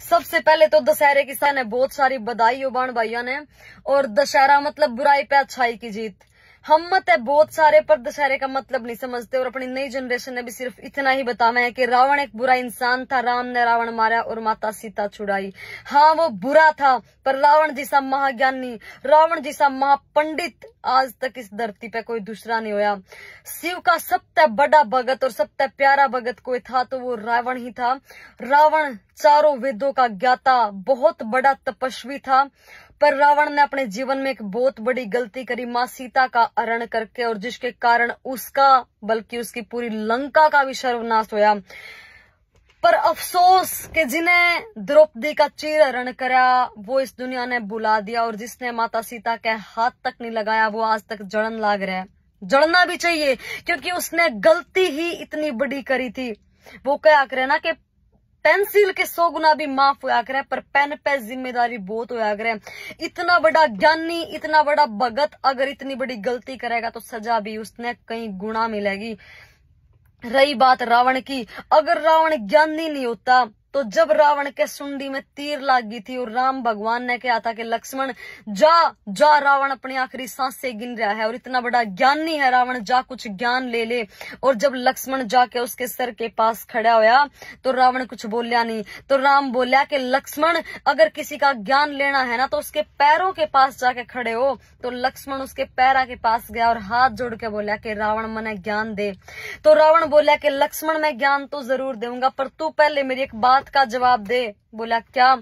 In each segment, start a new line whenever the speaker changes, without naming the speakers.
सबसे पहले तो दशहरे की सन है, बहुत सारी बधाई हो बाण भाइयों ने। और दशहरा मतलब बुराई पे अच्छाई की जीत। हम मत है बहुत सारे, पर दशहरे का मतलब नहीं समझते। और अपनी नई जनरेशन ने भी सिर्फ इतना ही बताना है कि रावण एक बुरा इंसान था, राम ने रावण मारा और माता सीता छुड़ाई। हाँ, वो बुरा था, पर रावण जैसा महाज्ञानी, रावण जैसा महापंडित आज तक इस धरती पे कोई दूसरा नहीं होया। शिव का सबसे बड़ा भगत और सबसे प्यारा भगत कोई था तो वो रावण ही था। रावण चारों वेदों का ज्ञाता, बहुत बड़ा तपस्वी था, पर रावण ने अपने जीवन में एक बहुत बड़ी गलती करी, मां सीता का हरण करके, और जिसके कारण उसका बल्कि उसकी पूरी लंका का भी सर्वनाश होया। पर अफसोस कि जिन्हें द्रौपदी का चीर हरण करा वो इस दुनिया ने बुला दिया, और जिसने माता सीता के हाथ तक नहीं लगाया वो आज तक जलन लाग रहा है। जलना भी चाहिए, क्योंकि उसने गलती ही इतनी बड़ी करी थी। वो क्या करे ना कि पेंसिल के 100 गुना भी माफ होया करे, पर पेन पे जिम्मेदारी बहुत होया करे। इतना बड़ा ज्ञानी, इतना बड़ा भगत अगर इतनी बड़ी गलती करेगा तो सजा भी उसने कई गुना मिलेगी। रही बात रावण की, अगर रावण ज्ञानी नहीं होता तो जब रावण के सुंडी में तीर लागी थी और राम भगवान ने कहा था कि लक्ष्मण जा जा, रावण अपनी आखिरी सांस से गिन रहा है और इतना बड़ा ज्ञानी है रावण, जा कुछ ज्ञान ले ले। और जब लक्ष्मण जाके उसके सर के पास खड़ा होया तो रावण कुछ बोलिया नहीं। तो राम बोलिया कि लक्ष्मण अगर किसी का ज्ञान लेना है ना तो उसके पैरों के पास जाके खड़े हो। तो लक्ष्मण उसके पैरा के पास गया और हाथ जोड़ के बोलिया कि रावण मने ज्ञान दे। तो रावण बोलिया कि लक्ष्मण मैं ज्ञान तो जरूर दूंगा, पर तू पहले मेरी एक बात का जवाब दे। बोला क्या?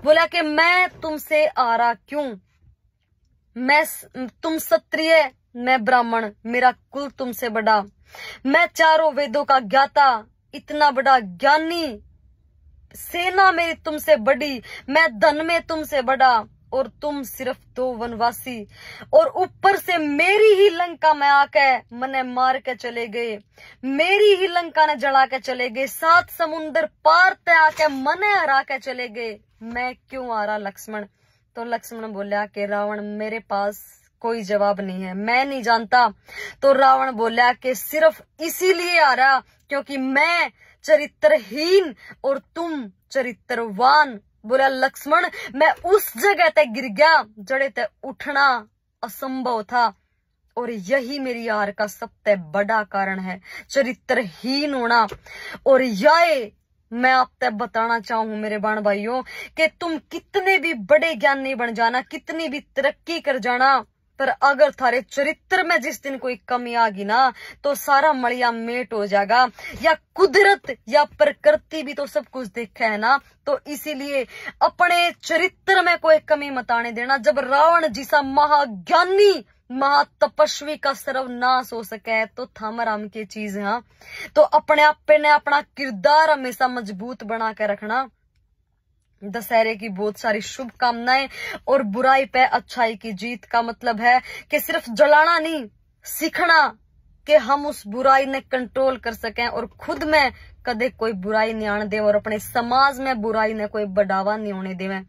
बोला कि मैं तुमसे आरा क्यों, तुम क्षत्रिय, मैं ब्राह्मण, मेरा कुल तुमसे बड़ा, मैं चारों वेदों का ज्ञाता, इतना बड़ा ज्ञानी, सेना मेरी तुमसे बड़ी, मैं धन में तुमसे बड़ा और तुम सिर्फ 2 वनवासी, और ऊपर से मेरी ही लंका में आके मने मार के चले गए, मेरी ही लंका ने जला के चले गए, 7 समुंदर पार ते आके मने हरा के चले गए, मैं क्यों आ रहा लक्ष्मण? तो लक्ष्मण बोला कि रावण मेरे पास कोई जवाब नहीं है, मैं नहीं जानता। तो रावण बोला कि सिर्फ इसीलिए आ रहा क्योंकि मैं चरित्रहीन और तुम चरित्रवान। बोला लक्ष्मण मैं उस जगह तक गिर गया जड़े तक उठना असंभव था, और यही मेरी हार का सबसे बड़ा कारण है, चरित्रहीन होना। और यह मैं आपसे बताना चाहूं मेरे बाण भाइयों कि तुम कितने भी बड़े ज्ञानी बन जाना, कितनी भी तरक्की कर जाना, पर अगर थारे चरित्र में जिस दिन कोई कमी आ गई ना तो सारा मड़िया मेट हो जाएगा। या कुदरत या प्रकृति भी तो सब कुछ देखा है ना, तो इसीलिए अपने चरित्र में कोई कमी मत आने देना। जब रावण जैसा महाज्ञानी महातपस्वी का सर्वनाश हो सके तो थाम राम की चीज है। तो अपने आप पे ने अपना किरदार हमेशा मजबूत बना के रखना। दशहरे की बहुत सारी शुभकामनाएं, और बुराई पे अच्छाई की जीत का मतलब है कि सिर्फ जलाना नहीं, सीखना कि हम उस बुराई ने कंट्रोल कर सकें और खुद में कदे कोई बुराई नहीं आने दे और अपने समाज में बुराई ने कोई बढ़ावा नहीं होने देवे।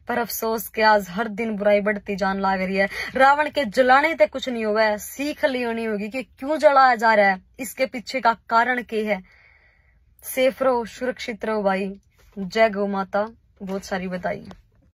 पर अफसोस कि आज हर दिन बुराई बढ़ती जान लाग रही है। रावण के जलाने तक कुछ नहीं हुआ है, सीख ली होनी होगी कि क्यों जलाया जा रहा है, इसके पीछे का कारण क्या है। सेफ रहो, सुरक्षित रहो भाई। जय गौ माता। बहुत सारी बधाई।